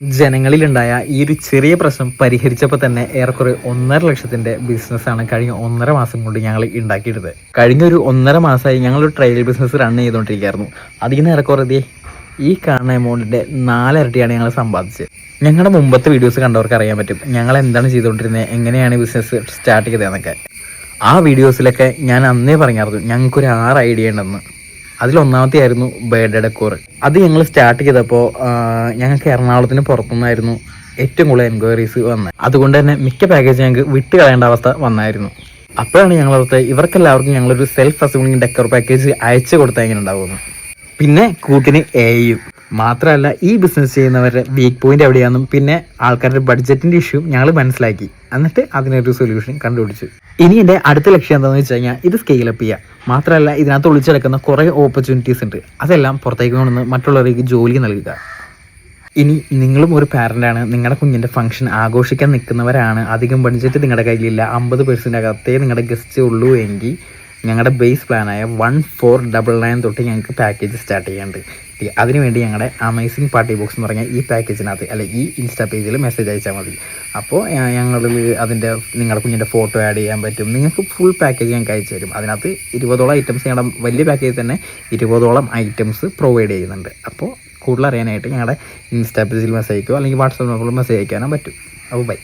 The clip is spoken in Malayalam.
ജനങ്ങളിലുണ്ടായ ഈ ഒരു ചെറിയ പ്രശ്നം പരിഹരിച്ചപ്പോൾ തന്നെ ഏറെക്കുറെ 1.5 ലക്ഷത്തിന്റെ ബിസിനസ്സാണ് കഴിഞ്ഞ 1.5 മാസം കൊണ്ട് ഞങ്ങൾ ഉണ്ടാക്കിയെടുത്തത്. കഴിഞ്ഞ ഒരു 1.5 മാസമായി ഞങ്ങളൊരു ട്രയൽ ബിസിനസ് റൺ ചെയ്തുകൊണ്ടിരിക്കുകയായിരുന്നു. അതിൽ നിന്ന് ഏറെക്കുറെ ഈ കാണുന്ന എമൗണ്ടിന്റെ 4 ഇരട്ടിയാണ് ഞങ്ങൾ സമ്പാദിച്ചത്. ഞങ്ങളുടെ മുമ്പത്തെ വീഡിയോസ് കണ്ടവർക്ക് അറിയാൻ പറ്റും ഞങ്ങൾ എന്താണ് ചെയ്തുകൊണ്ടിരുന്നത്, എങ്ങനെയാണ് ബിസിനസ് സ്റ്റാർട്ട് ചെയ്തതെന്നൊക്കെ. ആ വീഡിയോസിലൊക്കെ ഞാൻ അന്നേ പറഞ്ഞായിരുന്നു ഞങ്ങൾക്കൊരു 6 ഐഡിയ ഉണ്ടെന്ന്. അതിലൊന്നാമത്തെ ആയിരുന്നു ബർത്ത്ഡേ ഡെക്കോർ. അത് ഞങ്ങൾ സ്റ്റാർട്ട് ചെയ്തപ്പോൾ ഞങ്ങൾക്ക് എറണാകുളത്തിന് പുറത്തുനിന്നായിരുന്നു ഏറ്റവും കൂടുതൽ എൻക്വയറീസ് വന്നത്. അതുകൊണ്ട് തന്നെ മിക്ക പാക്കേജ് ഞങ്ങൾക്ക് വിട്ട് കളയേണ്ട അവസ്ഥ വന്നായിരുന്നു. അപ്പോഴാണ് ഞങ്ങളടുത്ത് ഇവർക്കെല്ലാവർക്കും ഞങ്ങളൊരു സെൽഫ് അസംബ്ലിംഗ് ഡെക്കോർ പാക്കേജ് അയച്ചു കൊടുത്താൽ എങ്ങനെ ഉണ്ടാവുമെന്ന്. പിന്നെ കൂട്ടിന് എയും മാത്രമല്ല, ഈ ബിസിനസ് ചെയ്യുന്നവരുടെ വീക്ക് പോയിന്റ് എവിടെയാണെന്നും പിന്നെ ആൾക്കാരുടെ ബഡ്ജറ്റിന്റെ ഇഷ്യൂ ഞങ്ങൾ മനസ്സിലാക്കി. എന്നിട്ട് അതിനൊരു സൊല്യൂഷൻ കണ്ടുപിടിച്ചു. ഇനി എൻ്റെ അടുത്ത ലക്ഷ്യം എന്താണെന്ന് വെച്ച് കഴിഞ്ഞാൽ ഇത് സ്കെയിലപ്പ് ചെയ്യുക. മാത്രമല്ല, ഇതിനകത്ത് ഒളിച്ചെടുക്കുന്ന കുറേ ഓപ്പർച്യൂണിറ്റീസ് ഉണ്ട്. അതെല്ലാം പുറത്തേക്ക് കൊണ്ടുവന്ന് മറ്റുള്ളവർക്ക് ജോലി നൽകുക. ഇനി നിങ്ങളും ഒരു പാരൻ്റാണ്, നിങ്ങളുടെ കുഞ്ഞിൻ്റെ ഫംഗ്ഷൻ ആഘോഷിക്കാൻ നിൽക്കുന്നവരാണ്, അധികം ബഡ്ജറ്റ് നിങ്ങളുടെ കയ്യിലില്ല, 50% അകത്തേ നിങ്ങളുടെ ഗസ്റ്റ് ഉള്ളൂ എങ്കിൽ ഞങ്ങളുടെ ബേസ് പ്ലാനായ 1499 തൊട്ട് ഞങ്ങൾക്ക് പാക്കേജ് സ്റ്റാർട്ട് ചെയ്യാനുണ്ട്. അതിനുവേണ്ടി ഞങ്ങളുടെ അമേസിംഗ് പാർട്ടി ബോക്സ് എന്ന് പറഞ്ഞാൽ ഈ പാക്കേജിനകത്ത് ഈ ഇൻസ്റ്റാ പേജിൽ മെസ്സേജ് അയച്ചാൽ മതി. അപ്പോൾ ഞങ്ങളിൽ അതിൻ്റെ നിങ്ങളുടെ കുഞ്ഞിൻ്റെ ഫോട്ടോ ആഡ് ചെയ്യാൻ പറ്റും. നിങ്ങൾക്ക് ഫുൾ പാക്കേജ് ഞങ്ങൾക്ക് അയച്ചു തരും. അതിനകത്ത് 20ഓളം ഐറ്റംസ്, ഞങ്ങളുടെ വലിയ പാക്കേജ് തന്നെ 20ഓളം ഐറ്റംസ് പ്രൊവൈഡ് ചെയ്യുന്നുണ്ട്. അപ്പോൾ കൂടുതൽ അറിയാനായിട്ട് ഞങ്ങളുടെ ഇൻസ്റ്റാ പേജിൽ മെസ്സേജ് അയക്കുകയോ അല്ലെങ്കിൽ വാട്സാപ്പ് നമ്പറിൽ മെസ്സേജ് അയക്കാനോ പറ്റും. അപ്പോൾ ബൈ.